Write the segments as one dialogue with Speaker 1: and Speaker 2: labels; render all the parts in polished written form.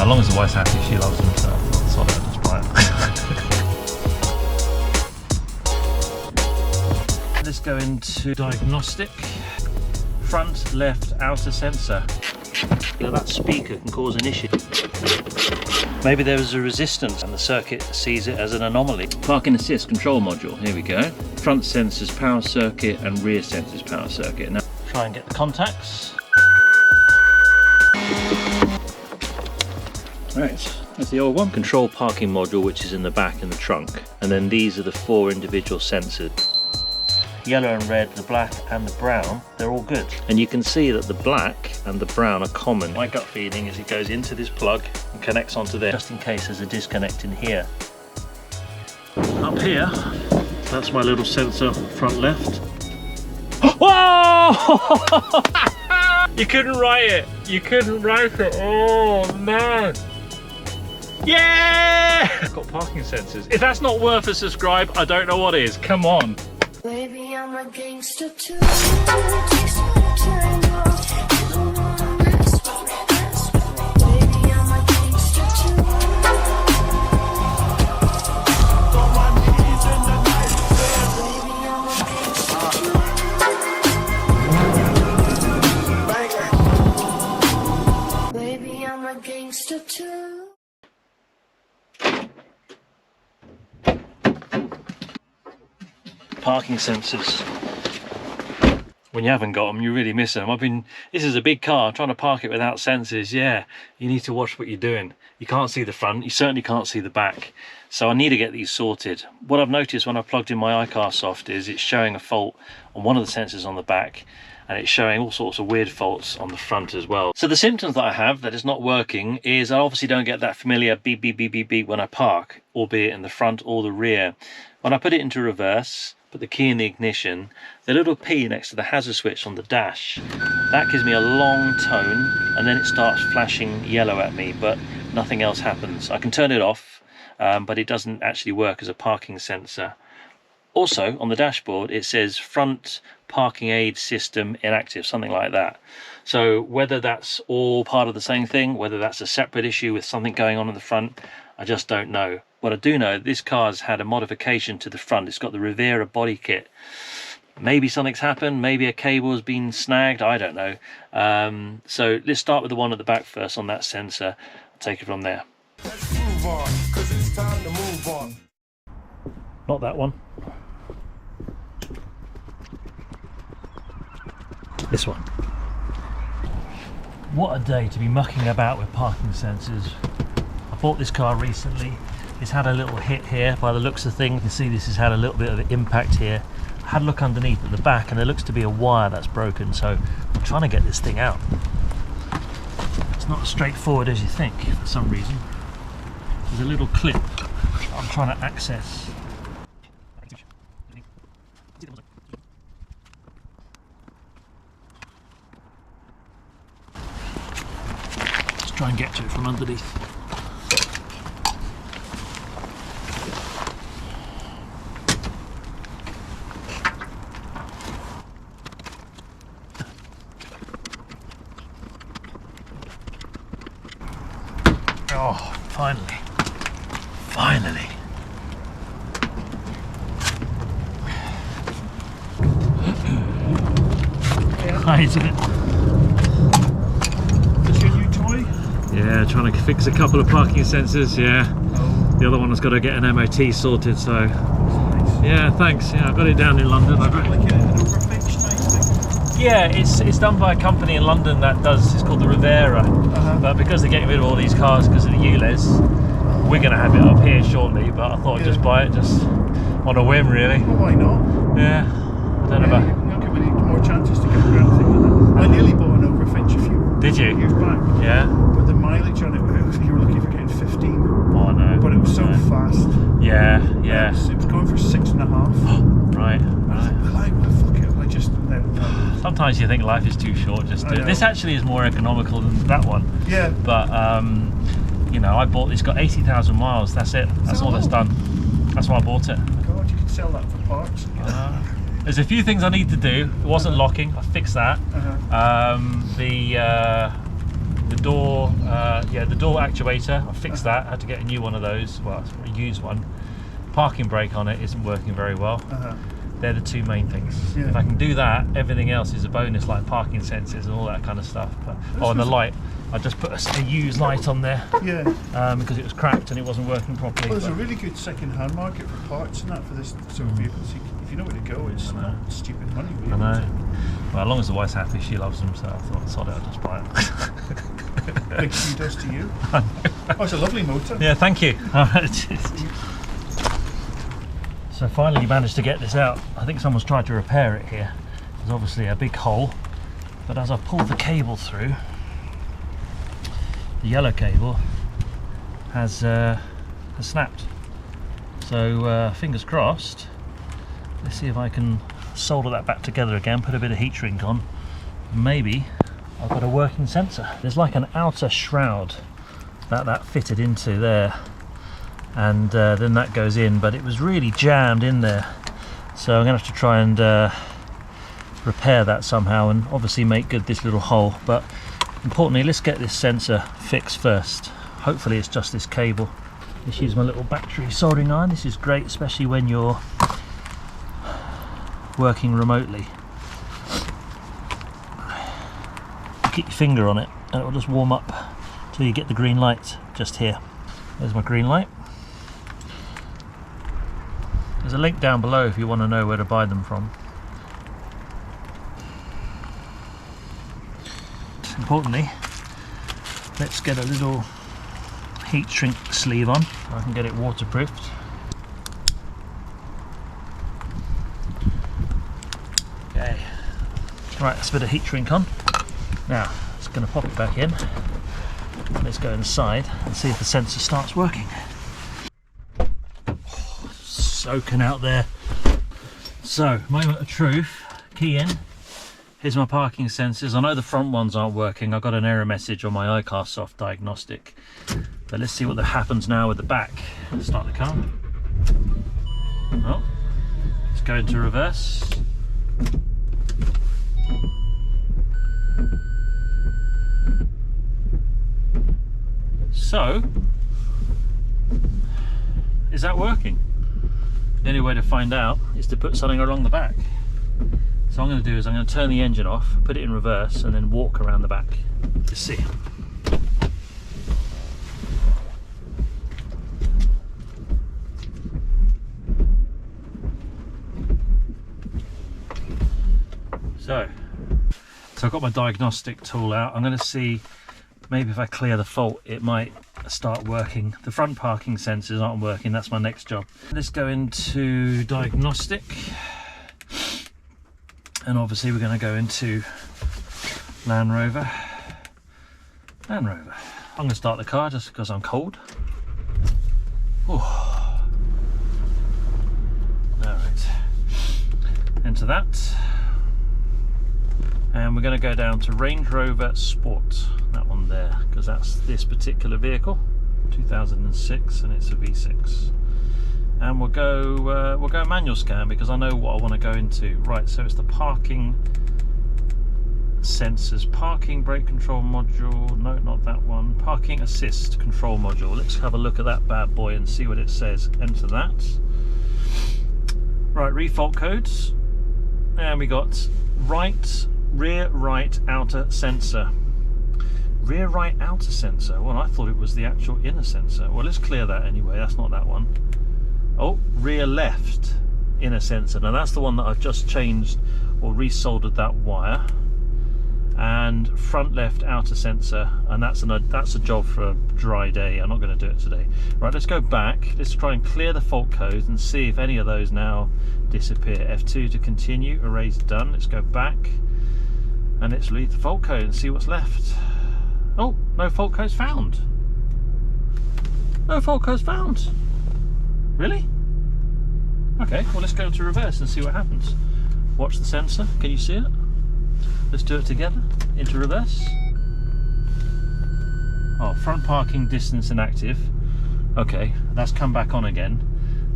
Speaker 1: As long as the wife's happy, she loves them, so I thought, sod it, just buy it. Let's go into diagnostic. Front left outer sensor. Now that speaker can cause an issue. Maybe there is a resistance and the circuit sees it as an anomaly. Parking assist control module, here we go. Front sensors power circuit and rear sensors power circuit. Now try and get the contacts. Right, that's the old one. Control parking module, which is in the back in the trunk. And then these are the 4 individual sensors. Yellow and red, the black and the brown, they're all good. And you can see that the black and the brown are common. My gut feeling is it goes into this plug and connects onto there, just in case there's a disconnect in here. Up here, that's my little sensor front left. Whoa! You couldn't write it. You couldn't write it. Oh man. Yeah! I've got parking sensors. If that's not worth a subscribe, I don't know what is. Come on.
Speaker 2: Baby, I'm a gangster too. Baby, I'm a gangster too.
Speaker 1: Parking sensors. When you haven't got them, you really miss them. This is a big car, trying to park it without sensors. Yeah, you need to watch what you're doing. You can't see the front, you certainly can't see the back. So I need to get these sorted. What I've noticed when I plugged in my iCarsoft is it's showing a fault on one of the sensors on the back, and it's showing all sorts of weird faults on the front as well. So the symptoms that I have that is not working is I obviously don't get that familiar beep, beep, beep, beep, beep when I park, albeit in the front or the rear. When I put it into reverse, put the key in the ignition, the little P next to the hazard switch on the dash, that gives me a long tone, and then it starts flashing yellow at me, but nothing else happens. I can turn it off, but it doesn't actually work as a parking sensor. Also, on the dashboard, it says front parking aid system inactive, something like that. So whether that's all part of the same thing, whether that's a separate issue with something going on in the front, I just don't know. What I do know, this car's had a modification to the front. It's got the Rivera body kit. Maybe something's happened, maybe a cable's been snagged, I don't know. So let's start with the one at the back first on that sensor. I'll take it from there.
Speaker 3: Let's groove on, 'cause it's time to move on.
Speaker 1: Not that one. This one. What a day to be mucking about with parking sensors. I bought this car recently. It's had a little hit here by the looks of things. You can see this has had a little bit of an impact here. I had a look underneath at the back and there looks to be a wire that's broken, so I'm trying to get this thing out. It's not as straightforward as you think for some reason. There's a little clip I'm trying to access. Let's try and get to it from underneath. Oh, finally. Finally. Hiding it.
Speaker 4: Is your new toy?
Speaker 1: Yeah, trying to fix a couple of parking sensors, yeah. Oh. The other one has got to get an MOT sorted, so.
Speaker 4: Nice.
Speaker 1: Yeah, thanks. Yeah, I got it down in London.
Speaker 4: Like an overfinch type thing?
Speaker 1: Yeah, it's done by a company in London that does, it's called the Rivera. But because they're getting rid of all these cars because of the ULEZ, we're going to have it up here shortly, but I thought I'd just buy it just on a whim, really.
Speaker 4: Well, why not?
Speaker 1: Yeah, I don't know about.
Speaker 4: You'll give me more chances to get around thing like that. I nearly bought an overfinch a few years back.
Speaker 1: Yeah.
Speaker 4: But the mileage on it, you were lucky for getting 15.
Speaker 1: Oh no.
Speaker 4: But it was so fast.
Speaker 1: Yeah, yeah.
Speaker 4: It was going for 6.5.
Speaker 1: Right, right.
Speaker 4: I like, well, fuck it. I just
Speaker 1: Sometimes you think life is too short just to. This actually is more economical than that one.
Speaker 4: Yeah.
Speaker 1: But you know, I bought this, got 80,000 miles. That's it. That's all it's done. That's why I bought it.
Speaker 4: God, you could sell that for parts.
Speaker 1: There's a few things I need to do. It wasn't locking. I fixed that. The The door, yeah, the door actuator, I fixed that. I had to get a new one of those, well, a used one. Parking brake on it isn't working very well. They're the two main things.
Speaker 4: Yeah.
Speaker 1: If I can do that, everything else is a bonus, like parking sensors and all that kind of stuff. But, oh, and the light, I just put a used light on there.
Speaker 4: Yeah.
Speaker 1: Because it was cracked and it wasn't working properly.
Speaker 4: Well, there's a really good second-hand market for parts and that for this sort of vehicles. If you know where to go, it's not stupid money. Really,
Speaker 1: I know. Well, as long as the wife's happy, she loves them, so I thought, sod it, I'll just buy it.
Speaker 4: Big kudos to you. Oh, it's a lovely motor.
Speaker 1: Yeah, thank you. So finally managed to get this out. I think someone's tried to repair it here. There's obviously a big hole, but as I pulled the cable through, the yellow cable has snapped. So fingers crossed. Let's see if I can solder that back together again, put a bit of heat shrink on. Maybe I've got a working sensor. There's like an outer shroud that fitted into there, and then that goes in, but it was really jammed in there. So I'm gonna have to try and repair that somehow and obviously make good this little hole. But importantly, let's get this sensor fixed first. Hopefully it's just this cable. Let's use my little battery soldering iron. This is great, especially when you're working remotely. Keep your finger on it and it will just warm up till you get the green light just here. There's my green light. There's a link down below if you want to know where to buy them from. Importantly, let's get a little heat shrink sleeve on. I can get it waterproofed. Okay. Right, that's a bit of heat shrink on. Now, just going to pop it back in. Let's go inside and see if the sensor starts working. Oh, soaking out there. So, moment of truth. Key in. Here's my parking sensors. I know the front ones aren't working. I got an error message on my iCarsoft Diagnostic. But let's see what happens now with the back. Start the car. Oh, let's go into reverse. So, is that working? The only way to find out is to put something along the back. So what I'm going to do is I'm going to turn the engine off, put it in reverse, and then walk around the back to see. So I've got my diagnostic tool out. I'm going to see, maybe if I clear the fault, it might start working. The front parking sensors aren't working. That's my next job. Let's go into diagnostic. And obviously we're going to go into Land Rover. I'm going to start the car just because I'm cold. Oh. Alright. Into that. And we're going to go down to Range Rover Sport. That one there, because that's this particular vehicle. 2006 and it's a V6. And we'll go manual scan because I know what I want to go into. Right, so it's the parking sensors, parking brake control module, no, not that one, parking assist control module. Let's have a look at that bad boy and see what it says. Enter that. Right, refault codes, and we got rear right outer sensor. Rear right outer sensor. Well, I thought it was the actual inner sensor. Well, let's clear that anyway. That's not that one. Oh, rear left inner sensor. Now that's the one that I've just changed or resoldered that wire. And front left outer sensor, and that's a job for a dry day. I'm not going to do it today. Right, let's go back. Let's try and clear the fault codes and see if any of those now disappear. F2 to continue. Erase done. Let's go back and let's read the fault code and see what's left. Oh, no fault codes found. No fault codes found. Really? Okay, well let's go into reverse and see what happens. Watch the sensor, can you see it? Let's do it together, into reverse. Oh, front parking distance inactive. Okay, that's come back on again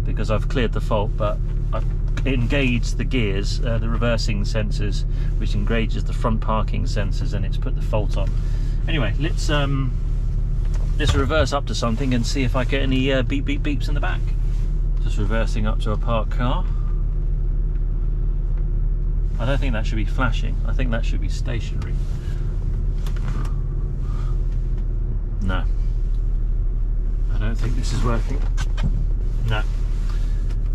Speaker 1: because I've cleared the fault, but I've engaged the gears, the reversing sensors, which engages the front parking sensors, and it's put the fault on. Anyway, let's reverse up to something and see if I get any beep beep beeps in the back. Just reversing up to a parked car. I don't think that should be flashing. I think that should be stationary. No. I don't think this is working. No.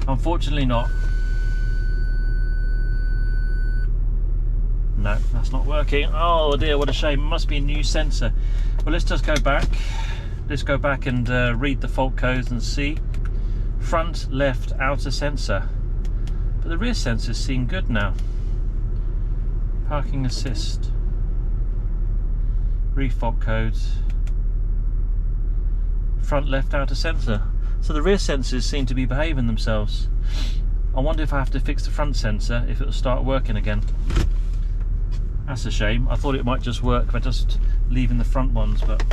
Speaker 1: Unfortunately not. No, that's not working. Oh dear, what a shame. It must be a new sensor. Well, let's just go back. Let's go back and read the fault codes and see. Front left outer sensor. But the rear sensors seem good now. Parking assist. Read fault codes. Front left outer sensor. So the rear sensors seem to be behaving themselves. I wonder if I have to fix the front sensor, if it'll start working again. That's a shame. I thought it might just work by just leaving the front ones, but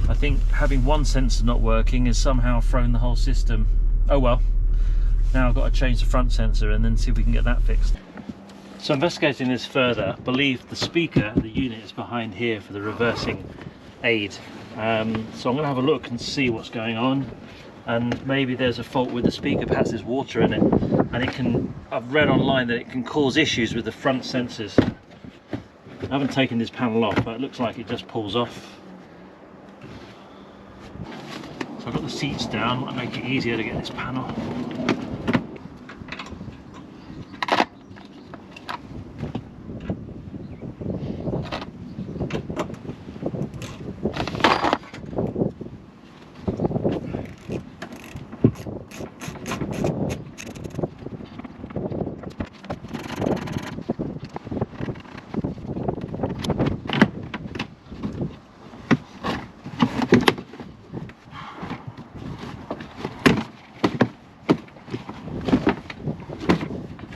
Speaker 1: I think having one sensor not working has somehow thrown the whole system. Oh well. Now I've got to change the front sensor and then see if we can get that fixed. So investigating this further, I believe the speaker, the unit, is behind here for the reversing aid. So I'm going to have a look and see what's going on, and maybe there's a fault with the speaker. Perhaps there's water in it, and it can, I've read online that it can cause issues with the front sensors. I haven't taken this panel off, but it looks like it just pulls off. So I've got the seats down, might make it easier to get this panel.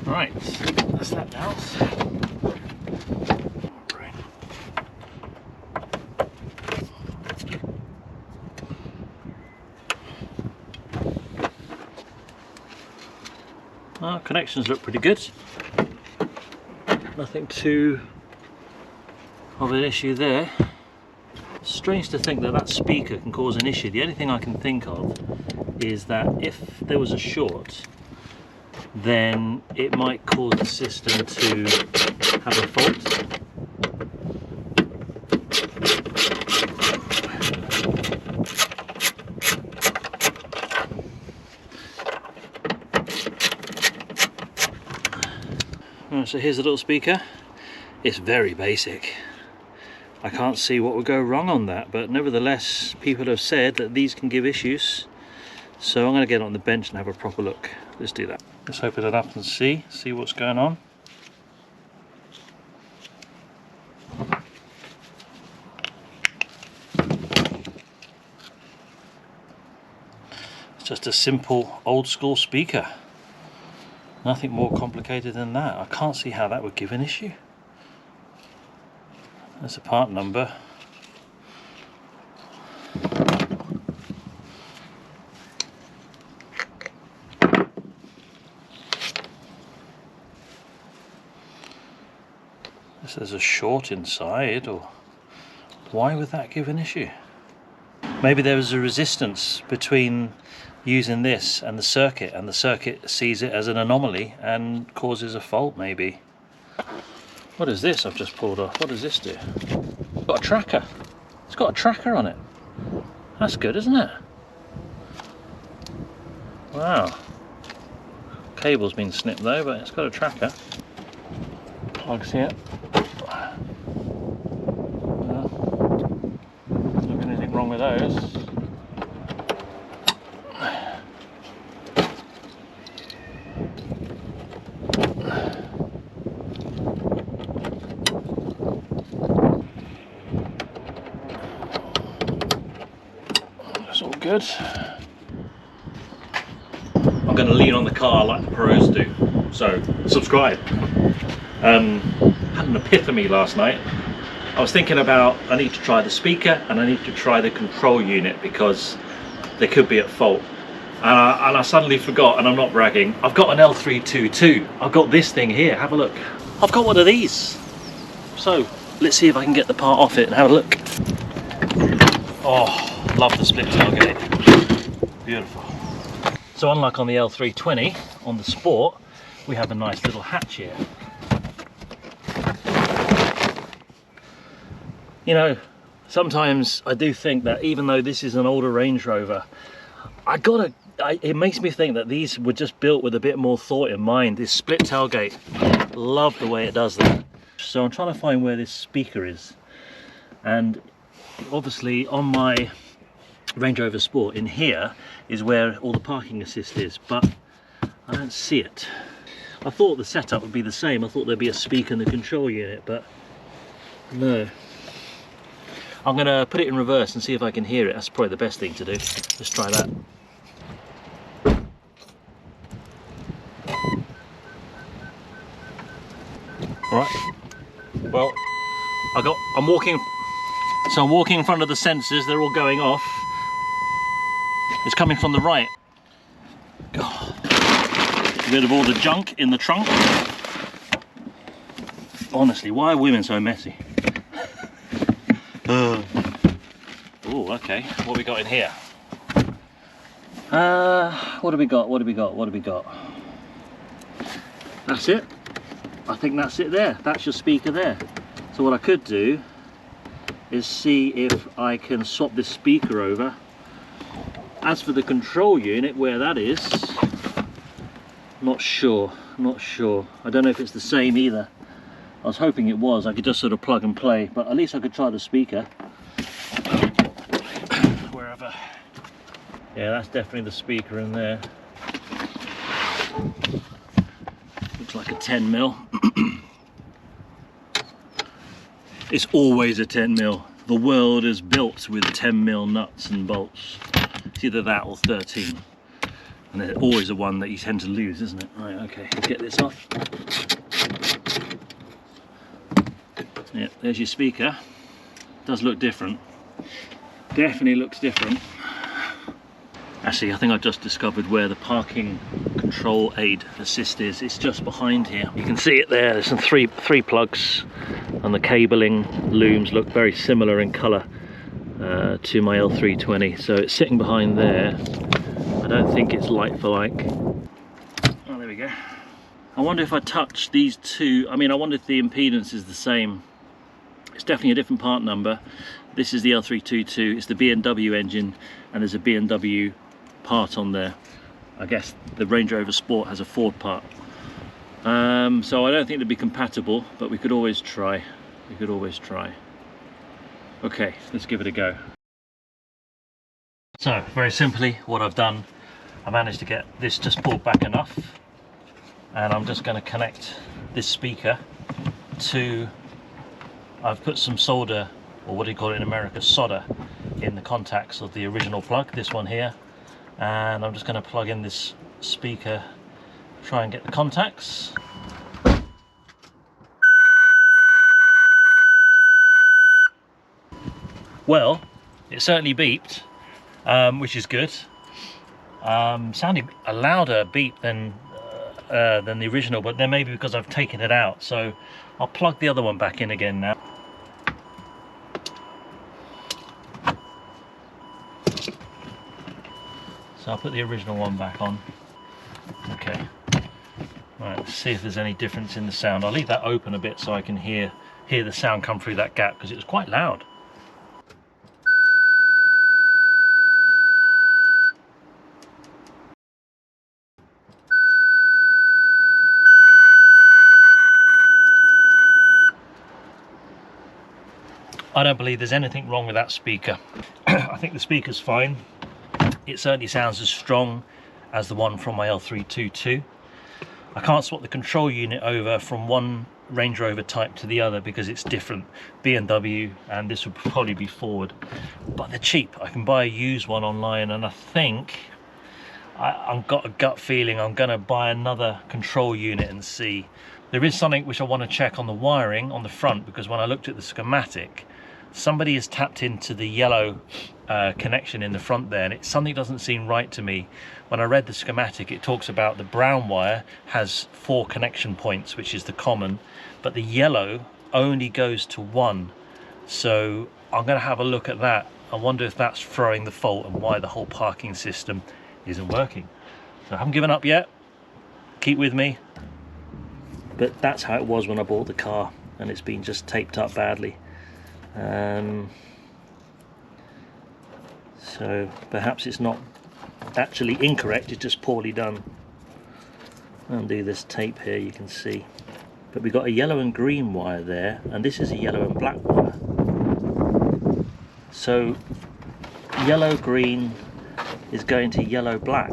Speaker 1: Right, that's that now. Right. Well, connections look pretty good. Nothing too of an issue there. Strange to think that that speaker can cause an issue. The only thing I can think of is that if there was a short, then it might cause the system to have a fault. So here's the little speaker. It's very basic. I can't see what would go wrong on that, but nevertheless people have said that these can give issues. So I'm going to get on the bench and have a proper look. Let's do that. Let's open it up and see what's going on. It's just a simple old school speaker. Nothing more complicated than that. I can't see how that would give an issue. There's a part number. There's a short inside, or why would that give an issue? Maybe there was a resistance between using this and the circuit sees it as an anomaly and causes a fault maybe. What is this I've just pulled off? What does this do? It's got a tracker. It's got a tracker on it. That's good, isn't it? Wow. Cable's been snipped though, but it's got a tracker. Plugs here. Not anything wrong with those. That's all good. I'm going to lean on the car like the pros do, so subscribe. Had an epiphany last night. I was thinking about, I need to try the speaker and I need to try the control unit because they could be at fault. And I suddenly forgot, and I'm not bragging, I've got an L320. I've got this thing here, have a look. I've got one of these. So let's see if I can get the part off it and have a look. Oh, love the split tailgate. Beautiful. So unlike on the L320, on the Sport, we have a nice little hatch here. You know, sometimes I do think that even though this is an older Range Rover, it makes me think that these were just built with a bit more thought in mind. This split tailgate, love the way it does that. So I'm trying to find where this speaker is. And obviously on my Range Rover Sport, in here is where all the parking assist is, but I don't see it. I thought the setup would be the same. I thought there'd be a speaker in the control unit, but no. I'm going to put it in reverse and see if I can hear it. That's probably the best thing to do. Let's try that. Right. Well, I'm walking in front of the sensors. They're all going off. It's coming from the right. God. Get rid of all the junk in the trunk. Honestly, why are women so messy? Oh, okay. What we got in here? What do we got? That's it. I think that's it there. That's your speaker there. So what I could do is see if I can swap this speaker over. As for the control unit, where that is, not sure. I don't know if it's the same either. I was hoping it was. I could just sort of plug and play, but at least I could try the speaker. Wherever. Yeah, that's definitely the speaker in there. Looks like a 10mm. It's always a 10mm. The world is built with 10mm nuts and bolts. It's either that or 13. And there's always the one that you tend to lose, isn't it? Right, okay, let's get this off. Yeah, there's your speaker. Does look different. Definitely looks different. Actually, I think I've just discovered where the parking control aid assist is. It's just behind here. You can see it there. There's some three plugs, and the cabling looms look very similar in colour to my L320. So it's sitting behind there. I don't think it's like for like. Oh, there we go. I wonder if I touch these two. I mean, I wonder if the impedance is the same. It's definitely a different part number. This is the L322. It's the B&W engine, and there's a B&W part on there. I guess the Range Rover Sport has a Ford part. So I don't think they'd be compatible, but we could always try. Okay, let's give it a go. So very simply, what I've done, I managed to get this just pulled back enough, and I'm just going to connect this speaker to, I've put some solder, or what do you call it in America, solder, in the contacts of the original plug, this one here, and I'm just going to plug in this speaker, try and get the contacts. Well, it certainly beeped, which is good. Sounding a louder beep than the original, but then maybe because I've taken it out. So I'll plug the other one back in again now. So I'll put the original one back on. Okay. Right, let's see if there's any difference in the sound. I'll leave that open a bit so I can hear the sound come through that gap, because it was quite loud. I don't believe there's anything wrong with that speaker. I think the speaker's fine. It certainly sounds as strong as the one from my L322. I can't swap the control unit over from one Range Rover type to the other because it's different. B&W, and this would probably be Ford. But they're cheap. I can buy a used one online, and I think I've got a gut feeling I'm going to buy another control unit and see. There is something which I want to check on the wiring on the front, because when I looked at the schematic, somebody has tapped into the yellow connection in the front there, and something doesn't seem right to me. When I read the schematic, it talks about the brown wire has 4 connection points, which is the common, but the yellow only goes to 1. So I'm going to have a look at that. I wonder if that's throwing the fault and why the whole parking system isn't working. So I haven't given up yet. Keep with me. But that's how it was when I bought the car, and it's been just taped up badly. So perhaps it's not actually incorrect, it's just poorly done. Undo this tape here, you can see. But we've got a yellow and green wire there, and this is a yellow and black wire. So yellow green is going to yellow black.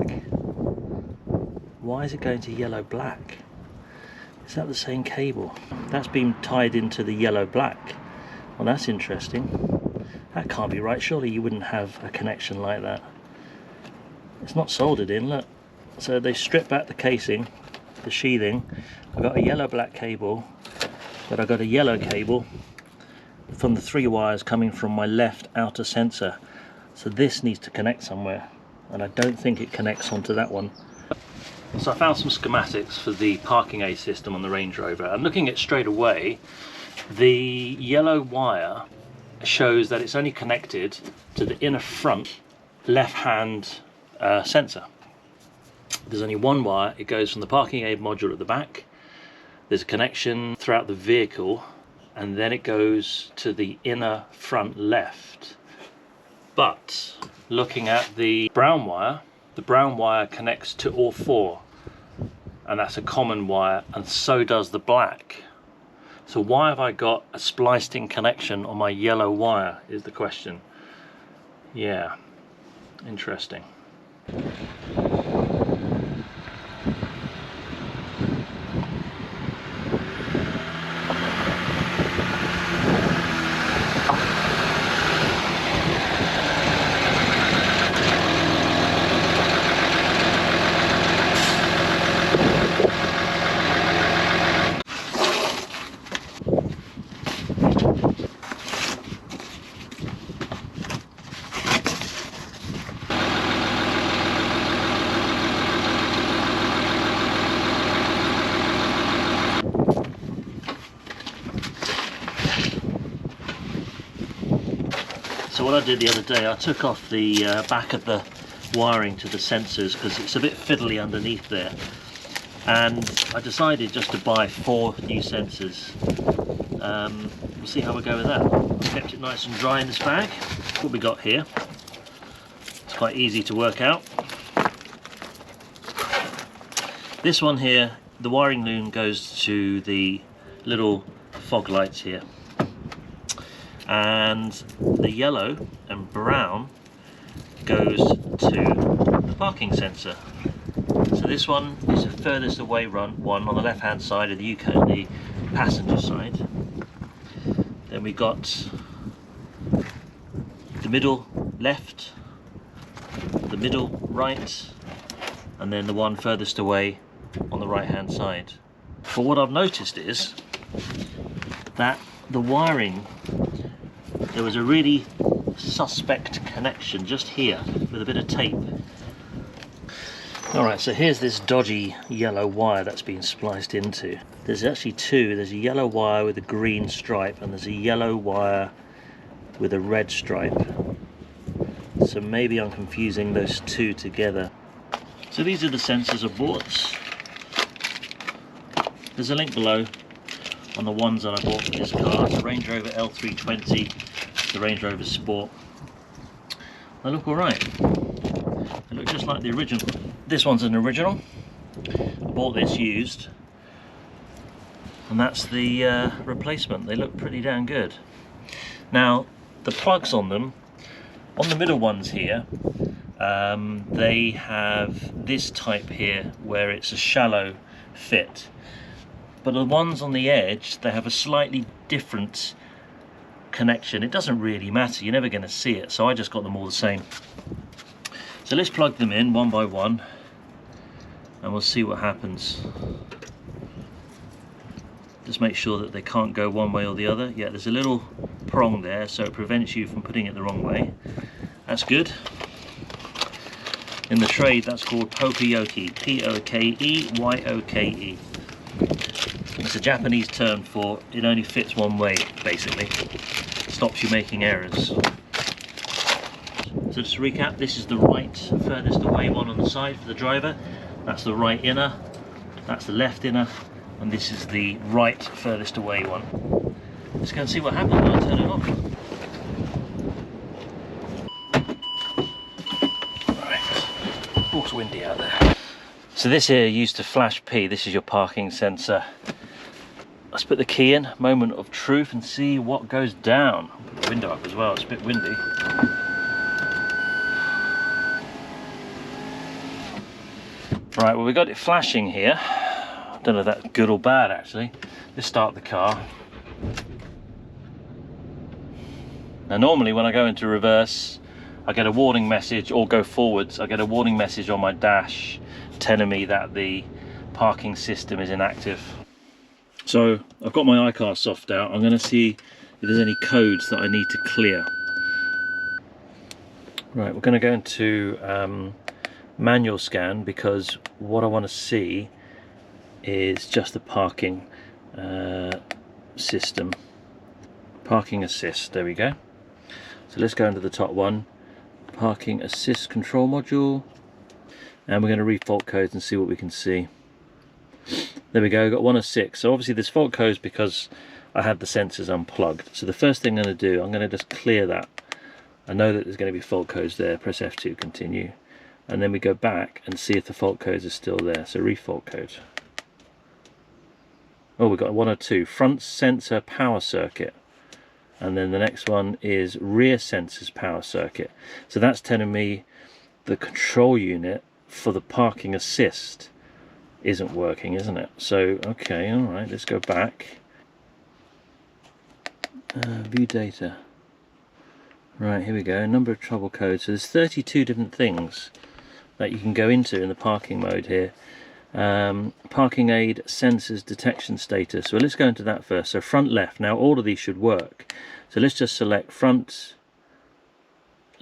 Speaker 1: Why is it going to yellow black? Is that the same cable? That's been tied into the yellow black. Well, that's interesting. That can't be right. Surely you wouldn't have a connection like that. It's not soldered in, look. So they stripped back the casing, the sheathing. I've got a yellow black cable, but I've got a yellow cable from the 3 wires coming from my left outer sensor. So this needs to connect somewhere, and I don't think it connects onto that one. So I found some schematics for the parking aid system on the Range Rover, and looking at it straight away, the yellow wire shows that it's only connected to the inner front left hand sensor. There's only one wire. It goes from the parking aid module at the back. There's a connection throughout the vehicle, and then it goes to the inner front left. But looking at the brown wire connects to all 4, and that's a common wire, and so does the black. So why have I got a spliced in connection on my yellow wire is the question. Yeah, interesting. So what I did the other day, I took off the back of the wiring to the sensors because it's a bit fiddly underneath there, and I decided just to buy 4 new sensors. We'll see how we go with that. I kept it nice and dry in this bag. What we got here, it's quite easy to work out. This one here, the wiring loom goes to the little fog lights here, and the yellow and brown goes to the parking sensor. So this one is the furthest away one on the left hand side of the the passenger side. Then we got the middle left, the middle right, and then the one furthest away on the right hand side. But what I've noticed is that the wiring, there was a really suspect connection just here with a bit of tape. Alright, so here's this dodgy yellow wire that's been spliced into. There's actually 2. There's a yellow wire with a green stripe, and there's a yellow wire with a red stripe. So maybe I'm confusing those 2 together. So these are the sensors I bought. There's a link below on the ones that I bought for this car. It's a Range Rover L320, the Range Rover Sport. They look alright. They look just like the original. This one's an original. I bought this used, and that's the replacement. They look pretty damn good. Now the plugs on them, on the middle ones here, they have this type here where it's a shallow fit, but the ones on the edge, they have a slightly different connection. It doesn't really matter, you're never going to see it, so I just got them all the same. So let's plug them in one by one and we'll see what happens. Just make sure that they can't go one way or the other. Yeah, there's a little prong there, so it prevents you from putting it the wrong way. That's good. In the trade, that's called pokeyoke. P-O-K-E-Y-O-K-E. It's a Japanese term for it only fits one way, basically. Stops you making errors. So just to recap, this is the right furthest away one on the side for the driver. That's the right inner, that's the left inner, and this is the right furthest away one. Let's go and see what happens when I turn it on. Right, looks windy out there. So this here used to flash P, this is your parking sensor. Let's put the key in, moment of truth, and see what goes down. I'll put the window up as well, it's a bit windy. Right, well we got it flashing here. I don't know if that's good or bad actually. Let's start the car. Now normally when I go into reverse, I get a warning message, or go forwards, I get a warning message on my dash telling me that the parking system is inactive. So I've got my iCarsoft out. I'm going to see if there's any codes that I need to clear. Right, we're going to go into manual scan, because what I want to see is just the parking system. Parking assist, there we go. So let's go into the top one, parking assist control module, and we're going to read fault codes and see what we can see. There we go, got 1 of 6. So obviously there's fault codes because I had the sensors unplugged. So the first thing I'm going to do, I'm going to just clear that. I know that there's going to be fault codes there. Press F2, continue, and then we go back and see if the fault codes are still there. So refault code. Oh, we've got 1 or 2. Front sensor power circuit, and then the next one is rear sensors power circuit. So that's telling me the control unit for the parking assist isn't working, isn't it? So okay, all right, let's go back. View data. Right, here we go, number of trouble codes. So there's 32 different things that you can go into in the parking mode here. Parking aid sensors detection status. So let's go into that first. So front left. Now all of these should work. So let's just select front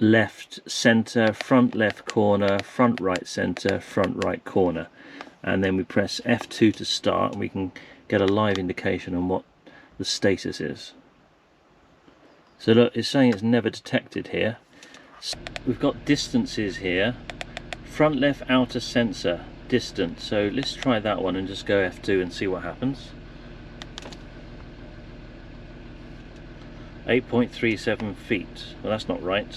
Speaker 1: left center, front left corner, front right center, front right corner, and then we press F2 to start, and we can get a live indication on what the status is. So look, it's saying it's never detected here. We've got distances here. Front left outer sensor distance. So let's try that one and just go F2 and see what happens. 8.37 feet. Well, that's not right,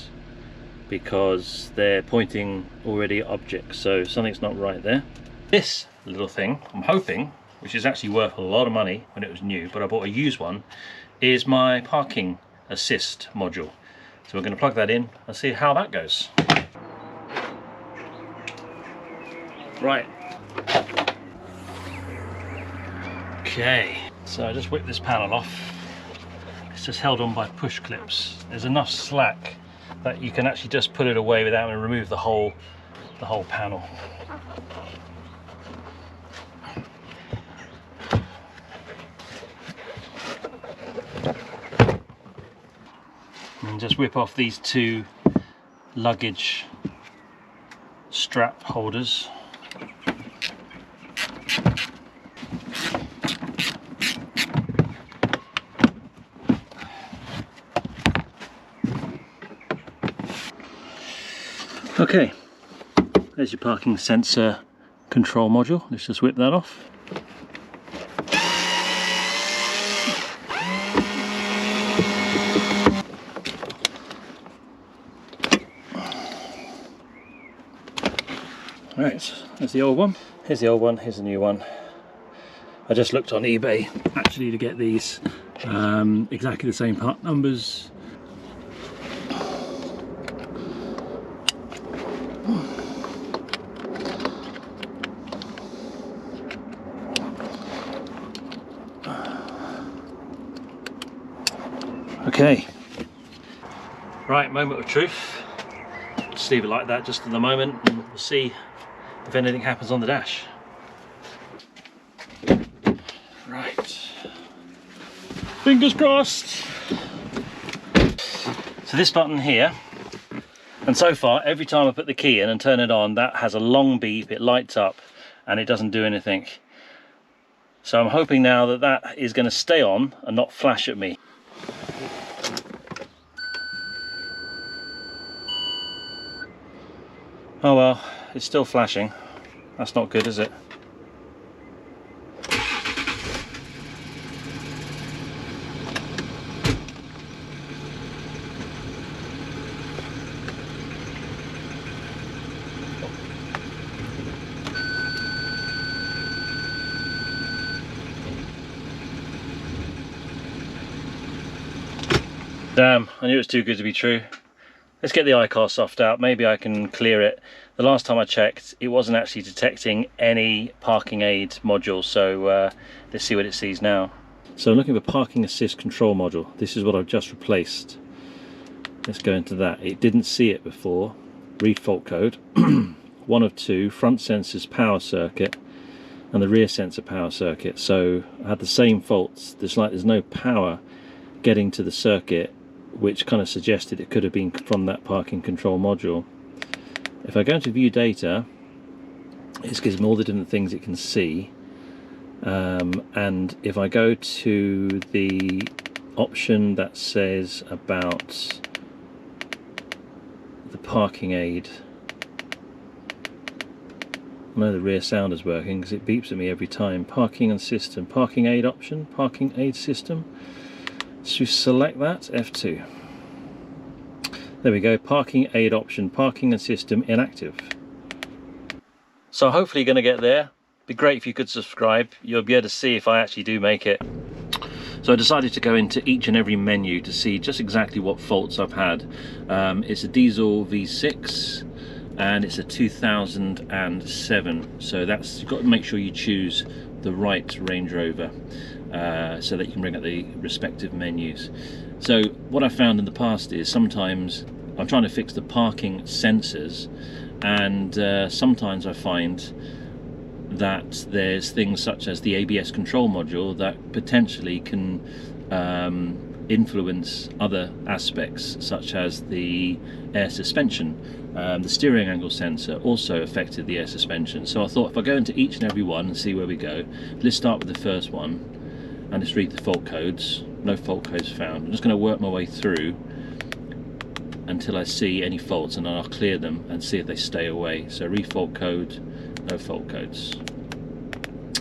Speaker 1: because they're pointing already at objects, so something's not right there. This little thing, I'm hoping, which is actually worth a lot of money when it was new, but I bought a used one, is my parking assist module. So we're going to plug that in and see how that goes. Right. Okay, so I just whipped this panel off. It's just held on by push clips. There's enough slack that you can actually just put it away without having to remove the whole panel. And just whip off these 2 luggage strap holders. Okay, there's your parking sensor control module. Let's just whip that off. Right, there's the old one. Here's the old one, here's the new one. I just looked on eBay actually to get these exactly the same part numbers. Okay, right, moment of truth. Just leave it like that just at the moment, and we'll see if anything happens on the dash. Right, fingers crossed. So this button here, and so far every time I put the key in and turn it on, that has a long beep, it lights up and it doesn't do anything. So I'm hoping now that that is going to stay on and not flash at me. Oh well, it's still flashing. That's not good, is it? Damn, I knew it was too good to be true. Let's get the iCarsoft out, maybe I can clear it. The last time I checked, it wasn't actually detecting any parking aid module, so let's see what it sees now. So I'm looking for parking assist control module. This is what I've just replaced. Let's go into that. It didn't see it before. Read fault code. 1 of 2, front sensors power circuit and the rear sensor power circuit. So I had the same faults. There's no power getting to the circuit, which kind of suggested it could have been from that parking control module. If I go into view data, it gives me all the different things it can see, and if I go to the option that says about the parking aid, I know the rear sound is working because it beeps at me every time. Parking and system, parking aid option, parking aid system. So select that, F2. There we go, parking aid option, parking and system inactive. So hopefully you're going to get there. Be great if you could subscribe. You'll be able to see if I actually do make it. So I decided to go into each and every menu to see just exactly what faults I've had. It's a diesel V6 and it's a 2007. So that's, you've got to make sure you choose the right Range Rover so that you can bring up the respective menus. So what I found in the past is sometimes I'm trying to fix the parking sensors, and sometimes I find that there's things such as the ABS control module that potentially can influence other aspects, such as the air suspension. The steering angle sensor also affected the air suspension. So I thought if I go into each and every one and see where we go, let's start with the first one and just read the fault codes. No fault codes found. I'm just going to work my way through until I see any faults, and then I'll clear them and see if they stay away. So read fault code, no fault codes.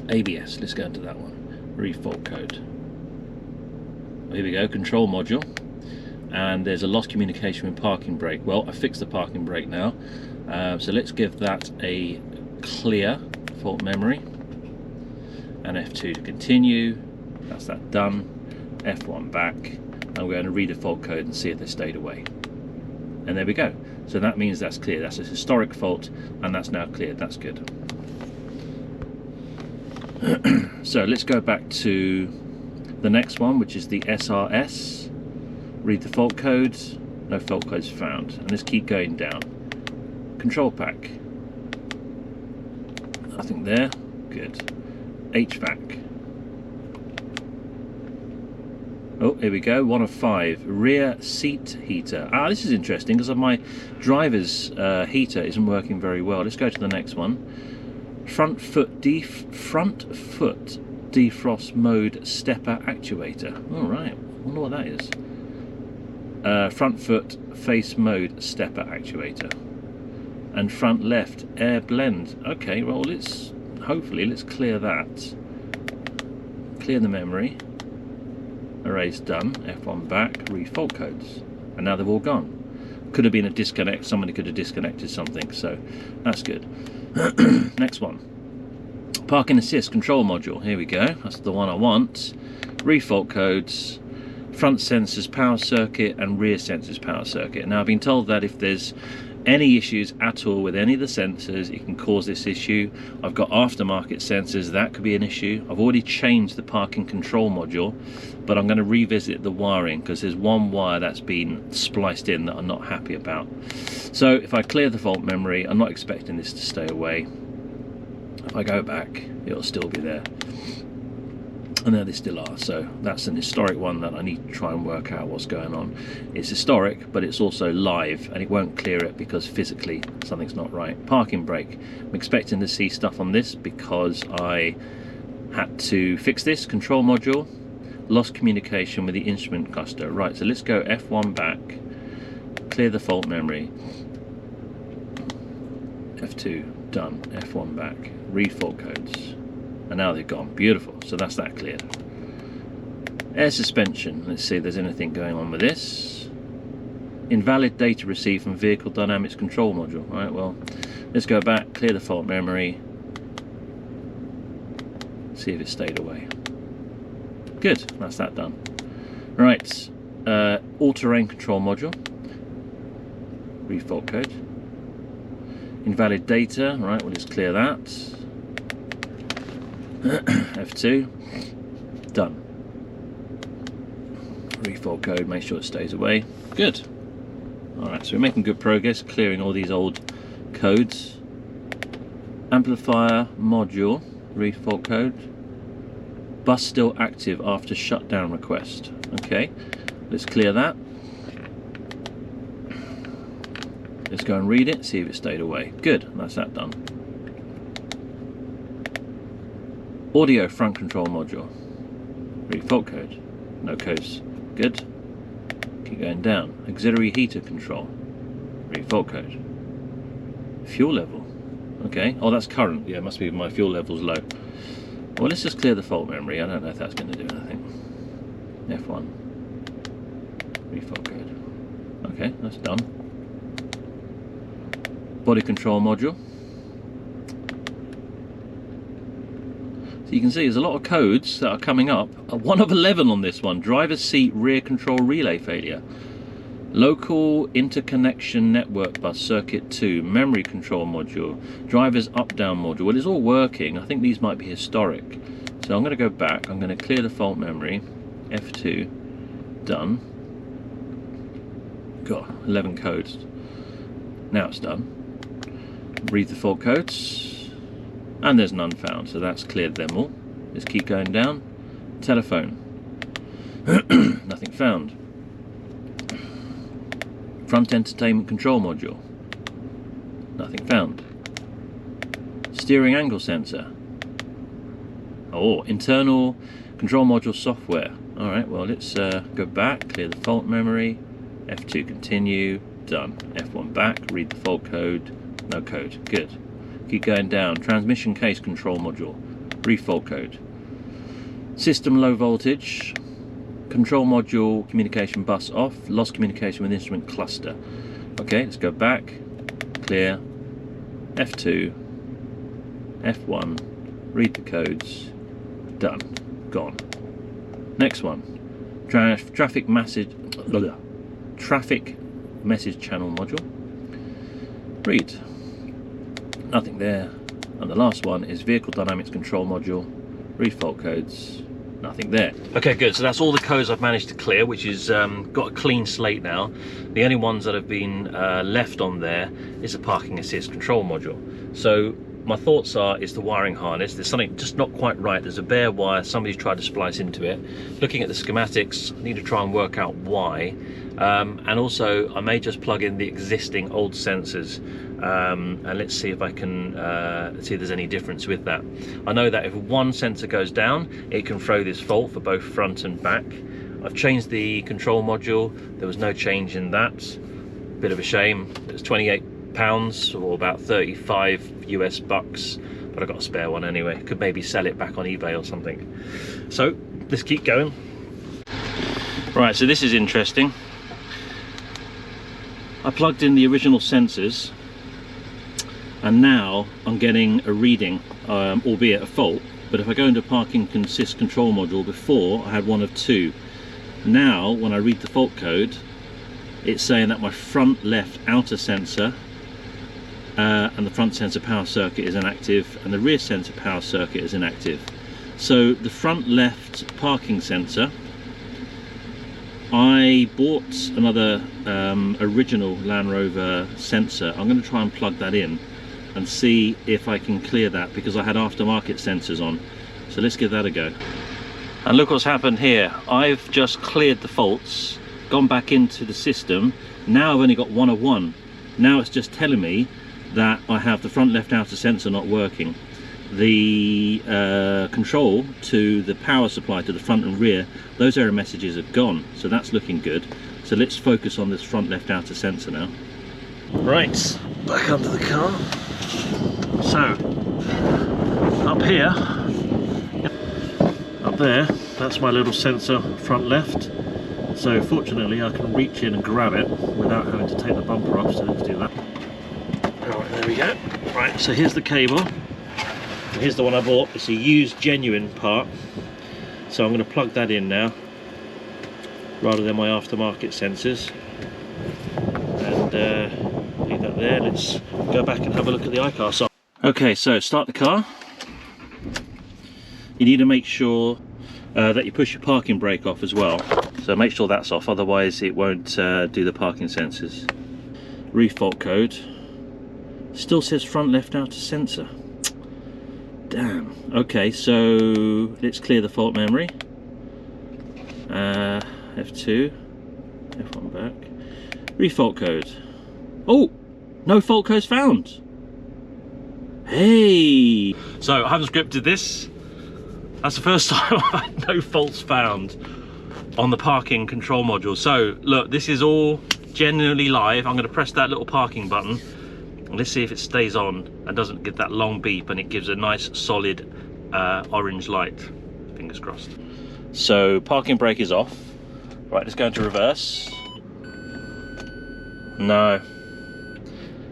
Speaker 1: ABS, let's go into that one. Read fault code. Here we go, control module. And there's a lost communication with parking brake. Well, I fixed the parking brake now. So let's give that a clear fault memory. And F2 to continue. That's that done. F1 back. And we're going to read the fault code and see if they stayed away. And there we go. So that means that's clear. That's a historic fault, and that's now cleared. That's good. So let's go back to the next one, which is the SRS. Read the fault codes. No fault codes found. And let's keep going down. Control pack. Nothing there. Good. HVAC. Oh, here we go, 1 of 5. Rear seat heater. Ah, this is interesting because my driver's heater isn't working very well. Let's go to the next one. Front foot defrost mode stepper actuator. All right, wonder what that is. Front foot face mode stepper actuator. And front left air blend. Okay, well let's clear that. Clear the memory. Erase done, F1 back, read fault codes, and now they've all gone. Could have been a disconnect, somebody could have disconnected something, so that's good. Next one, parking assist control module. Here we go, that's the one I want. Read fault codes, front sensors power circuit and rear sensors power circuit. Now I've been told that if there's any issues at all with any of the sensors, it can cause this issue. I've got aftermarket sensors, that could be an issue. I've already changed the parking control module, but I'm going to revisit the wiring because there's one wire that's been spliced in that I'm not happy about. So if I clear the fault memory, I'm not expecting this to stay away. If I go back, it'll still be there. And there they still are, so that's an historic one that I need to try and work out what's going on. It's historic, but it's also live, and it won't clear it because physically something's not right. Parking brake. I'm expecting to see stuff on this because I Had to fix this control module, lost communication with the instrument cluster. Right, so let's go F1 back, clear the fault memory, F2 done, F1 back, read fault codes, and now they're gone. Beautiful. So that's that cleared. Air suspension, let's see if there's anything going on with this. Invalid data received from vehicle dynamics control module. Right, well, let's go back, clear the fault memory, see if it stayed away. Good, that's that done. Right, all-terrain control module, read fault code. Invalid data, right, we'll just clear that. F2, done. Read fault code, make sure it stays away. Good. Alright, so we're making good progress, clearing all these old codes. Amplifier module, read fault code. Bus still active after shutdown request. Okay, let's clear that. Let's go and read it, see if it stayed away. Good, that's that done. Audio front control module, read fault code. No codes. Good. Keep going down. Auxiliary heater control, read fault code. Fuel level. Okay. Oh, that's current. Yeah, it must be my fuel level's low. Well, let's just clear the fault memory. I don't know if that's going to do anything. F1. Read fault code. Okay, that's done. Body control module. So you can see there's a lot of codes that are coming up. 1 of 11 on this one. Driver's seat rear control relay failure. Local interconnection network bus circuit 2. Memory control module. Driver's up-down module. Well, it's all working. I think these might be historic. So I'm going to go back. I'm going to clear the fault memory. F2. Done. Got 11 codes. Now it's done. Read the fault codes. And there's none found, so that's cleared them all. Let's keep going down. Telephone. Nothing found. Front entertainment control module. Nothing found. Steering angle sensor. Oh, internal control module software. Alright, well, let's go back, clear the fault memory. F2 continue. Done. F1 back, read the fault code. No code. Good. Keep going down. Transmission case control module. Read fault code. System low voltage. Control module communication bus off. Lost communication with instrument cluster. Okay, let's go back. Clear. F2. F1. Read the codes. Done. Gone. Next one. Traffic message channel module. Read. Nothing there. And the last one is vehicle dynamics control module. Read fault codes. Nothing there. Okay, good. So that's all the codes I've managed to clear, which is got a clean slate now. The only ones that have been left on there is the parking assist control module. So my thoughts are, it's the wiring harness. There's something just not quite right. There's a bare wire. Somebody's tried to splice into it. Looking at the schematics, I need to try and work out why. And also, I may just plug in the existing old sensors, and let's see if I can see if there's any difference with that. I know that if one sensor goes down, it can throw this fault for both front and back. I've changed the control module. There was no change in that. Bit of a shame. It's £28 or about 35 US bucks, but I got a spare one anyway. Could maybe sell it back on eBay or something. So let's keep going. Right, so this is interesting. I plugged in the original sensors, and now I'm getting a reading, albeit a fault. But if I go into parking assist control module, before I had one of 2. Now when I read the fault code, it's saying that my front left outer sensor and the front sensor power circuit is inactive, and the rear sensor power circuit is inactive. So the front left parking sensor, I bought another original Land Rover sensor. I'm going to try and plug that in and see if I can clear that, because I had aftermarket sensors on. So let's give that a go. And look what's happened here. I've just cleared the faults, gone back into the system. Now I've only got 1 of 1. Now it's just telling me that I have the front left outer sensor not working. the control to the power supply to the front and rear, those error messages have gone, so that's looking good. So let's focus on this front left outer sensor now. Right, back onto the car. So up here, up there, that's my little sensor front left. So fortunately I can reach in and grab it without having to take the bumper off, so let's do that. Alright, there we go. Right, so here's the cable. Here's the one I bought. It's a used genuine part. So I'm going to plug that in now, rather than my aftermarket sensors. And leave that there. Let's go back and have a look at the iCarsoft. Okay, so start the car. You need to make sure that you push your parking brake off as well. So make sure that's off, otherwise it won't do the parking sensors. Refault code. Still says front left outer sensor. Damn. Okay, so let's clear the fault memory. F2, F1 back. Refault code. Oh, no fault codes found. Hey. So I haven't scripted this. That's the first time I've had no faults found on the parking control module. So look, this is all genuinely live. I'm going to press that little parking button. Let's see if it stays on and doesn't get that long beep and it gives a nice solid orange light. Fingers crossed. So parking brake is off. Right, let's go into reverse. No,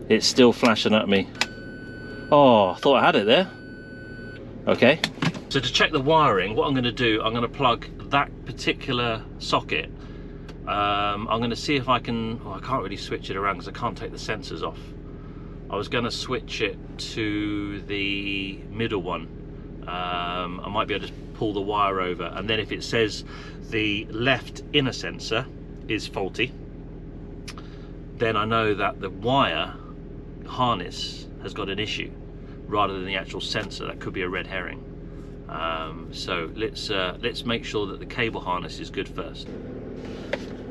Speaker 1: it's still flashing at me. Oh, I thought I had it there. Okay. So to check the wiring, what I'm going to do, I'm going to plug that particular socket. I'm going to see if I can, I can't really switch it around because I can't take the sensors off. I was going to switch it to the middle one. I might be able to pull the wire over, and then if it says the left inner sensor is faulty, then I know that the wire harness has got an issue rather than the actual sensor. That could be a red herring. So let's make sure that the cable harness is good first.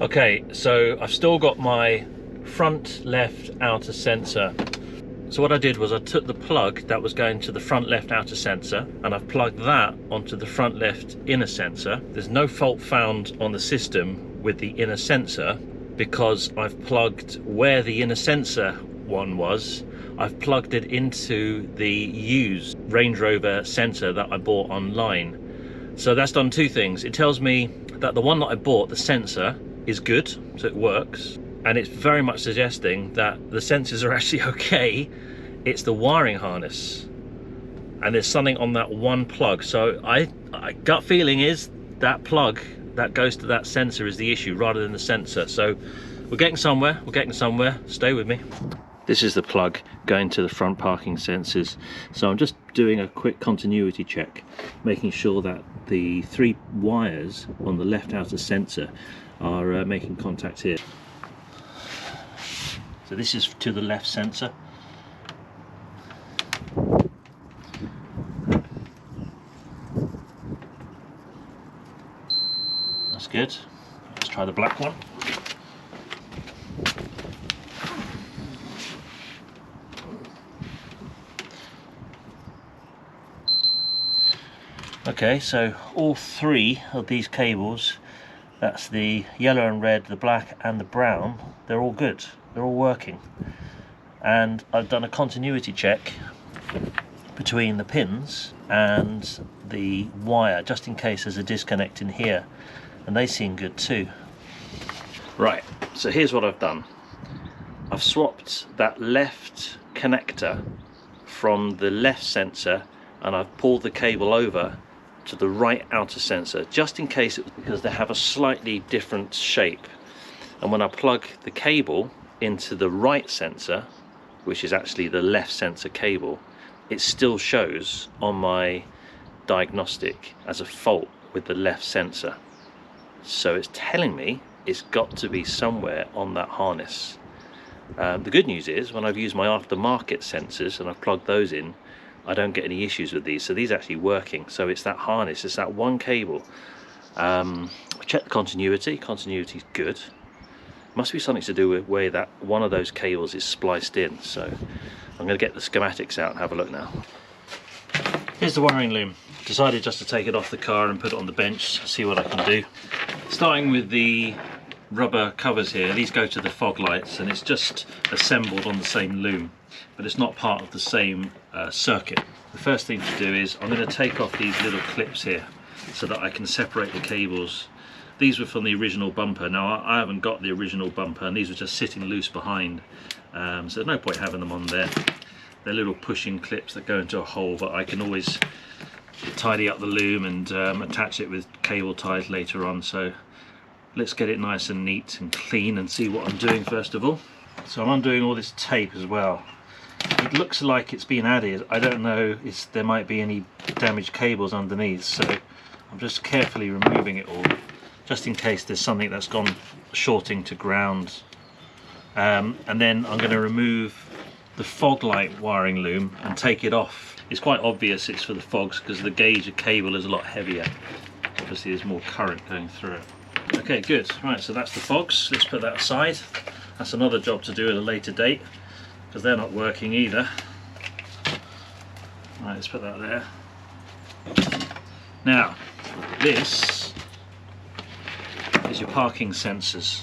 Speaker 1: Okay, so I've still got my front left outer sensor. So what I did was I took the plug that was going to the front left outer sensor and I've plugged that onto the front left inner sensor. There's no fault found on the system with the inner sensor because I've plugged where the inner sensor one was, I've plugged it into the used Range Rover sensor that I bought online. So that's done two things. It tells me that the one that I bought, the sensor, is good, so it works. And it's very much suggesting that the sensors are actually okay. It's the wiring harness. And there's something on that one plug. So I gut feeling is that plug that goes to that sensor is the issue rather than the sensor. So we're getting somewhere, stay with me. This is the plug going to the front parking sensors. So I'm just doing a quick continuity check, making sure that the three wires on the left outer sensor are making contact here. So this is to the left sensor. That's good. Let's try the black one. Okay, so all three of these cables, that's the yellow and red, the black and the brown, they're all good. They're all working. And I've done a continuity check between the pins and the wire, just in case there's a disconnect in here, and they seem good too. Right, so here's what I've done. I've swapped that left connector from the left sensor and I've pulled the cable over to the right outer sensor, just in case, because they have a slightly different shape. And when I plug the cable into the right sensor, which is actually the left sensor cable, it still shows on my diagnostic as a fault with the left sensor. So it's telling me it's got to be somewhere on that harness. The good news is when I've used my aftermarket sensors and I've plugged those in, I don't get any issues with these. So these are actually working. So it's that harness, it's that one cable. Check the continuity. Continuity's good. Must be something to do with where that one of those cables is spliced in. So I'm going to get the schematics out and have a look now. Here's the wiring loom. Decided just to take it off the car and put it on the bench, see what I can do. Starting with the rubber covers here, these go to the fog lights and it's just assembled on the same loom, but it's not part of the same circuit. The first thing to do is I'm going to take off these little clips here so that I can separate the cables. These were from the original bumper. Now I haven't got the original bumper and these were just sitting loose behind, so there's no point having them on there. They're little pushing clips that go into a hole, but I can always tidy up the loom and attach it with cable ties later on. So let's get it nice and neat and clean and see what I'm doing first of all. So I'm undoing all this tape as well. It looks like it's been added. I don't know if there might be any damaged cables underneath, so I'm just carefully removing it all, just in case there's something that's gone shorting to ground. And then I'm going to remove the fog light wiring loom and take it off. It's quite obvious it's for the fogs because the gauge of cable is a lot heavier. Obviously there's more current going through it. Okay, good. Right, so that's the fogs. Let's put that aside. That's another job to do at a later date because they're not working either. Right, let's put that there. Now, this is your parking sensors.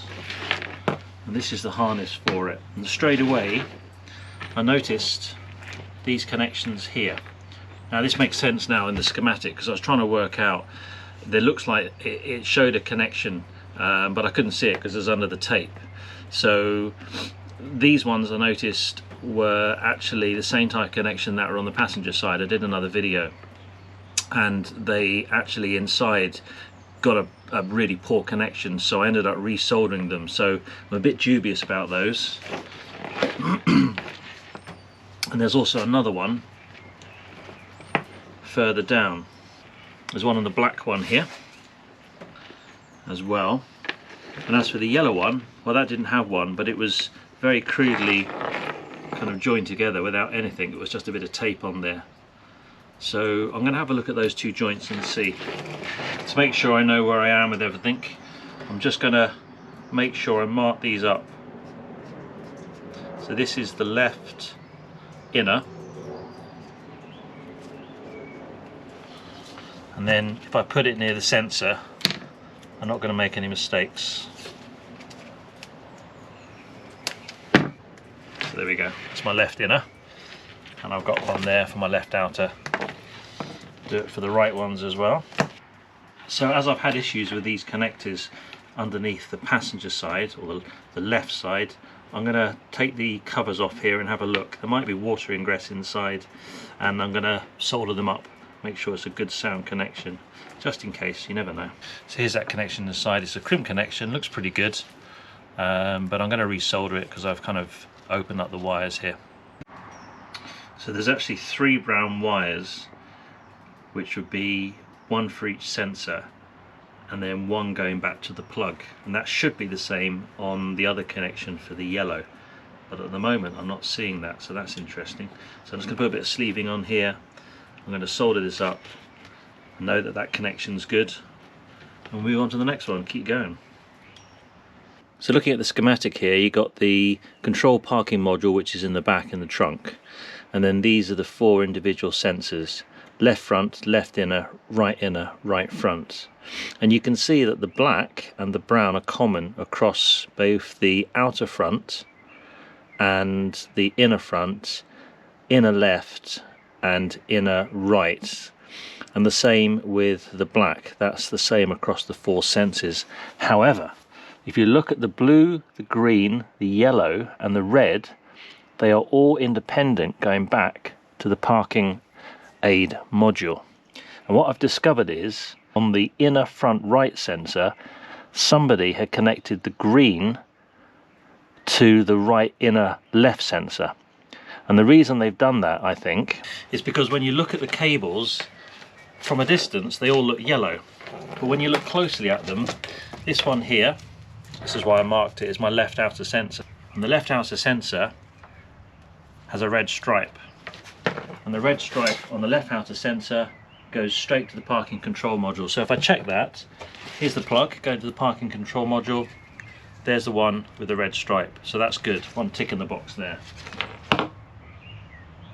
Speaker 1: And this is the harness for it. And straight away, I noticed these connections here. Now this makes sense now in the schematic because I was trying to work out, there looks like it showed a connection, but I couldn't see it because it was under the tape. So these ones I noticed were actually the same type of connection that were on the passenger side. I did another video and they actually inside got a really poor connection, so I ended up resoldering them. So I'm a bit dubious about those. And there's also another one further down. There's one on the black one here as well. And as for the yellow one, well, that didn't have one, but it was very crudely kind of joined together without anything. It was just a bit of tape on there. So I'm going to have a look at those two joints and see. To make sure I know where I am with everything, I'm just going to make sure I mark these up. So this is the left inner, and then if I put it near the sensor, I'm not going to make any mistakes. So there we go, it's my left inner, and I've got one there for my left outer. Do it for the right ones as well. So as I've had issues with these connectors underneath the passenger side, or the left side, I'm going to take the covers off here and have a look. There might be water ingress inside, and I'm going to solder them up, make sure it's a good sound connection, just in case, you never know. So here's that connection inside. It's a crimp connection, looks pretty good, but I'm going to resolder it because I've kind of opened up the wires here. So there's actually 3 brown wires, which would be one for each sensor, and then one going back to the plug, and that should be the same on the other connection for the yellow, but at the moment I'm not seeing that, so that's interesting. So I'm just going to put a bit of sleeving on here. I'm going to solder this up, know that that connection's good, and we'll move on to the next one, keep going. So looking at the schematic here, you got the control parking module, which is in the back in the trunk, and then these are the 4 individual sensors: left front, left inner, right front. And you can see that the black and the brown are common across both the outer front and the inner front, inner left and inner right. And the same with the black, that's the same across the 4 sensors. However, if you look at the blue, the green, the yellow and the red, they are all independent going back to the parking aid module. And what I've discovered is, on the inner front right sensor, somebody had connected the green to the right inner left sensor. And the reason they've done that, I think, is because when you look at the cables from a distance, they all look yellow. But when you look closely at them, this one here, this is why I marked it, is my left outer sensor. And the left outer sensor has a red stripe. And the red stripe on the left outer sensor goes straight to the parking control module. So if I check that, here's the plug going to the parking control module, there's the one with the red stripe, so that's good, one tick in the box there.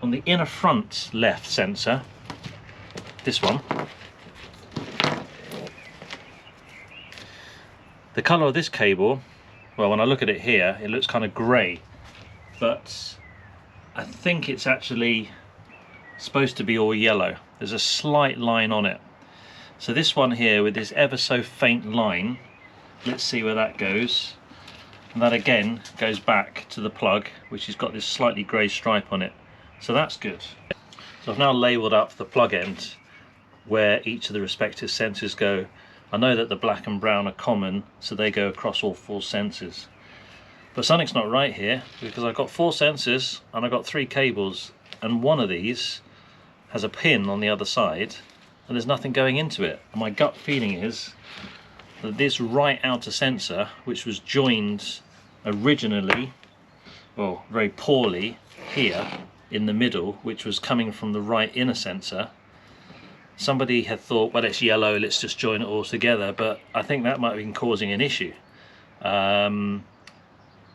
Speaker 1: On the inner front left sensor, this one. The colour of this cable, well, when I look at it here, it looks kind of grey, but I think it's actually supposed to be all yellow. There's a slight line on it. So this one here with this ever so faint line, let's see where that goes. And that again goes back to the plug, which has got this slightly grey stripe on it. So that's good. So I've now labelled up the plug end where each of the respective sensors go. I know that the black and brown are common, so they go across all 4 sensors. But something's not right here, because I've got 4 sensors and I've got 3 cables, and one of these has a pin on the other side and there's nothing going into it. And my gut feeling is that this right outer sensor, which was joined originally, well, very poorly here in the middle, which was coming from the right inner sensor, somebody had thought, well, it's yellow, let's just join it all together. But I think that might have been causing an issue,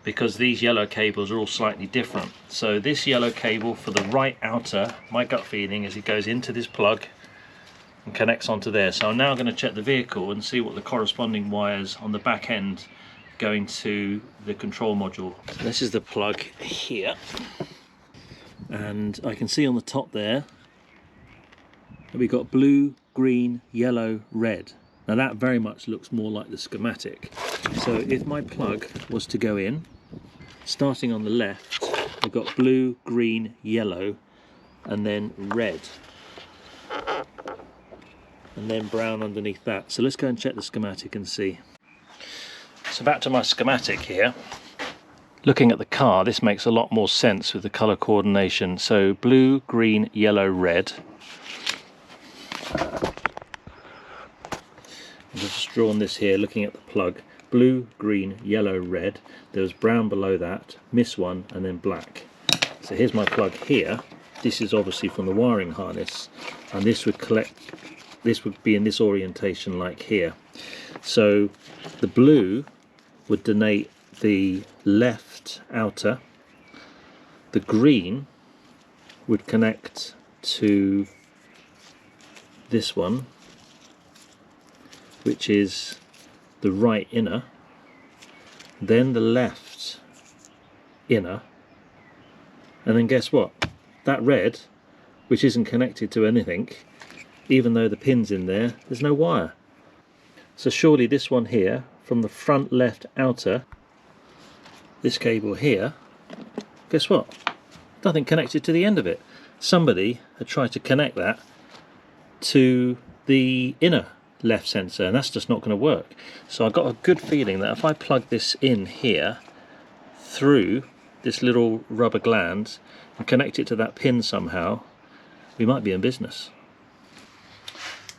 Speaker 1: because these yellow cables are all slightly different. So this yellow cable for the right outer, my gut feeling is it goes into this plug and connects onto there. So I'm now going to check the vehicle and see what the corresponding wires on the back end going to the control module. So this is the plug here, and I can see on the top there that we've got blue, green, yellow, red. Now that very much looks more like the schematic. So if my plug was to go in, starting on the left, I've got blue, green, yellow, and then red, and then brown underneath that. So let's go and check the schematic and see. So back to my schematic here. Looking at the car, this makes a lot more sense with the colour coordination. So blue, green, yellow, red. I've just drawn this here looking at the plug. Blue, green, yellow, red. There was brown below that, miss one, and then black. So here's my plug here. This is obviously from the wiring harness, and this would be in this orientation like here. So the blue would denote the left outer, the green would connect to this one, which is the right inner, then the left inner, and then guess what? That red, which isn't connected to anything, even though the pin's in there, there's no wire. So surely this one here, from the front left outer, this cable here, guess what? Nothing connected to the end of it. Somebody had tried to connect that to the inner left sensor, and that's just not going to work. So I got a good feeling that if I plug this in here through this little rubber gland and connect it to that pin somehow, we might be in business.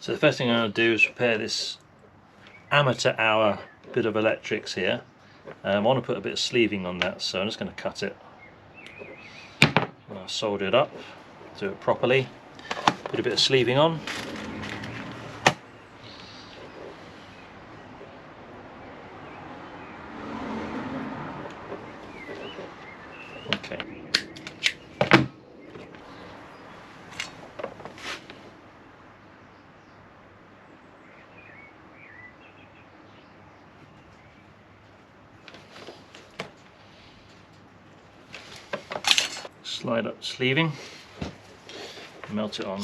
Speaker 1: So the first thing I'm going to do is repair this amateur hour bit of electrics here. I want to put a bit of sleeving on that, so I'm just going to cut it. I'll solder it up, do it properly, put a bit of sleeving on. Okay. Slide up the sleeving, melt it on.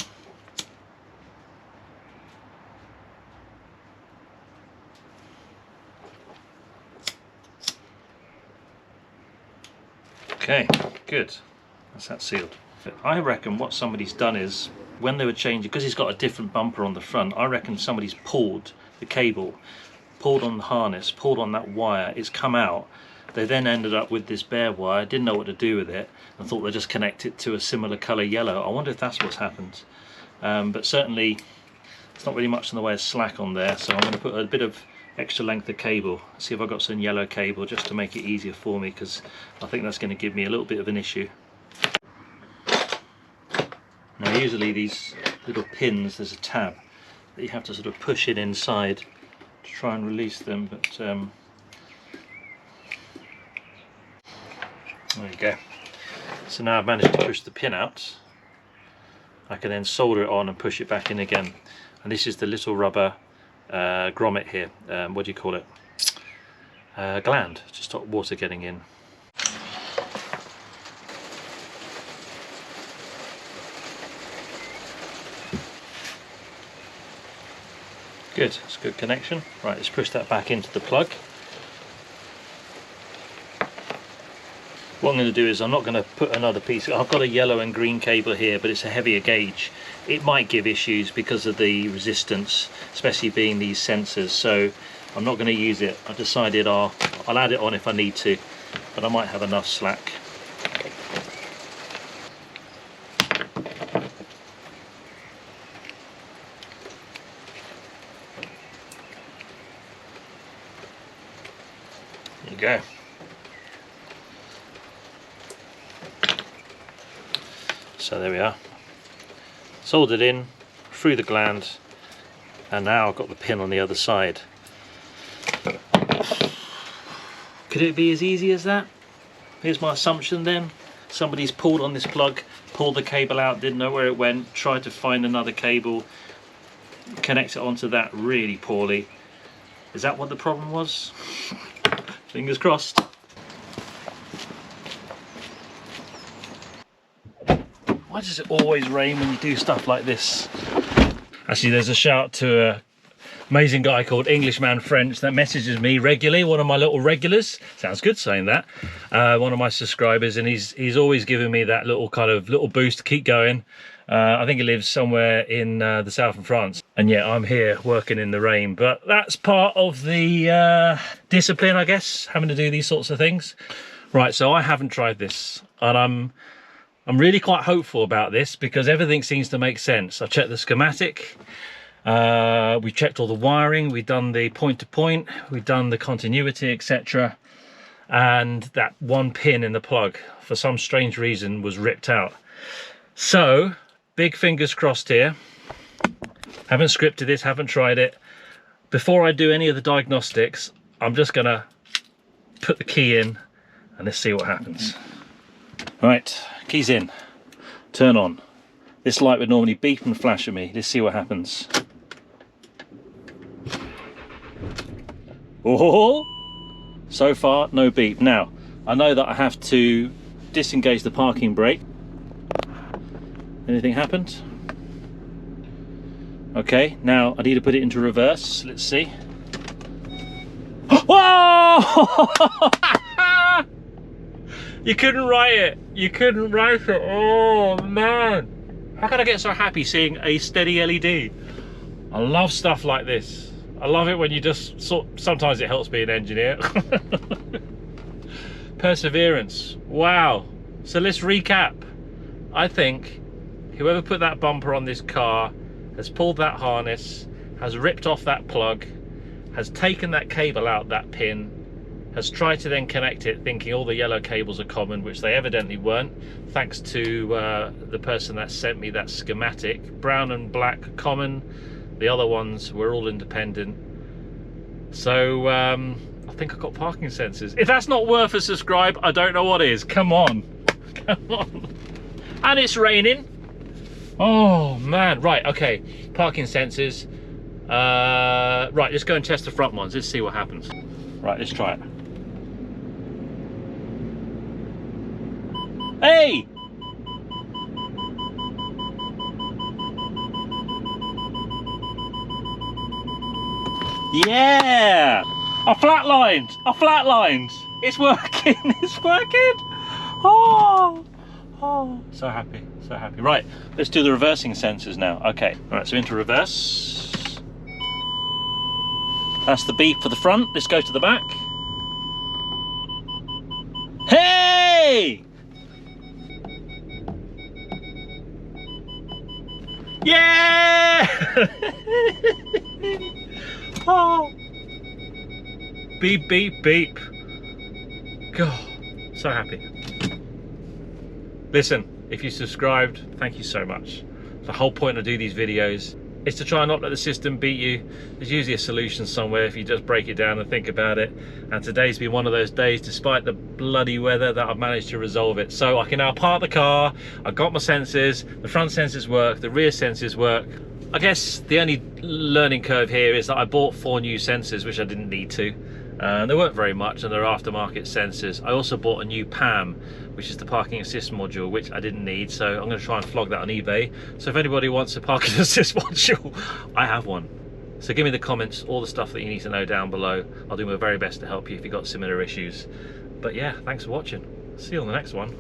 Speaker 1: Okay, good. That's that sealed. I reckon what somebody's done is, when they were changing, because it's got a different bumper on the front, I reckon somebody's pulled the cable, pulled on the harness, pulled on that wire, it's come out. They then ended up with this bare wire, didn't know what to do with it, and thought they'd just connect it to a similar colour yellow. I wonder if that's what's happened. But certainly, there's not really much in the way of slack on there, so I'm going to put a bit of extra length of cable. See if I've got some yellow cable just to make it easier for me, because I think that's going to give me a little bit of an issue. Now usually these little pins, there's a tab that you have to sort of push it inside to try and release them, but there you go. So now I've managed to push the pin out. I can then solder it on and push it back in again. And this is the little rubber grommet here. What do you call it? Gland, to stop water getting in. Good, it's a good connection. Right, let's push that back into the plug. What I'm going to do is I'm not going to put another piece. I've got a yellow and green cable here, but it's a heavier gauge. It might give issues because of the resistance, especially being these sensors. So I'm not going to use it. I've decided I'll add it on if I need to, but I might have enough slack. There you go. So there we are, soldered in through the gland, and now I've got the pin on the other side. Could it be as easy as that? Here's my assumption then. Somebody's pulled on this plug, pulled the cable out, didn't know where it went, tried to find another cable, connect it onto that really poorly. Is that what the problem was? Fingers crossed. Why does it always rain when you do stuff like this? Actually, there's a shout to an amazing guy called Englishman French that messages me regularly, one of my little regulars. Sounds good saying that. One of my subscribers, and he's always giving me that little boost to keep going. I think he lives somewhere in the south of France. And yeah, I'm here working in the rain, but that's part of the discipline, I guess, having to do these sorts of things. Right, so I haven't tried this, and I'm really quite hopeful about this because everything seems to make sense. I checked the schematic, we checked all the wiring, we've done the point-to-point, we've done the continuity, etc. And that one pin in the plug, for some strange reason, was ripped out. So, big fingers crossed here. Haven't scripted this, haven't tried it. Before I do any of the diagnostics, I'm just gonna put the key in and let's see what happens. Right, keys in, turn on. This light would normally beep and flash at me. Let's see what happens. Oh, so far no beep. Now, I know that I have to disengage the parking brake. Anything happened? Okay, now I need to put it into reverse. Let's see. Whoa! You couldn't write it. You couldn't write it. Oh man. How can I get so happy seeing a steady LED? I love stuff like this. I love it when you just sometimes it helps be an engineer. Perseverance. Wow. So let's recap. I think whoever put that bumper on this car has pulled that harness, has ripped off that plug, has taken that cable out that pin, has tried to then connect it thinking all the yellow cables are common, which they evidently weren't, thanks to the person that sent me that schematic. Brown and black common, the other ones were all independent. So I think I've got parking sensors. If that's not worth a subscribe, I don't know what is. Come on, come on. And it's raining. Oh man, right, okay, parking sensors. Right, let's go and test the front ones. Let's see what happens. Right, let's try it. Hey! Yeah! I flatlined! It's working, it's working! Oh, so happy, so happy. Right, let's do the reversing sensors now. Okay, right, so into reverse. That's the beep for the front. Let's go to the back. Hey! Yeah! Oh. Beep, beep, beep. God, so happy. Listen, if you subscribed, thank you so much. The whole point I do these videos is to try and not let the system beat you. There's usually a solution somewhere if you just break it down and think about it. And today's been one of those days, despite the bloody weather, that I've managed to resolve it. So I can now park the car. I've got my sensors, the front sensors work, the rear sensors work. I guess the only learning curve here is that I bought 4 new sensors, which I didn't need to. They weren't very much, and they're aftermarket sensors. I also bought a new PAM, which is the parking assist module, which I didn't need, so I'm going to try and flog that on eBay. So if anybody wants a parking assist module, I have one. So give me the comments, all the stuff that you need to know down below. I'll do my very best to help you if you've got similar issues. But yeah, thanks for watching. See you on the next one.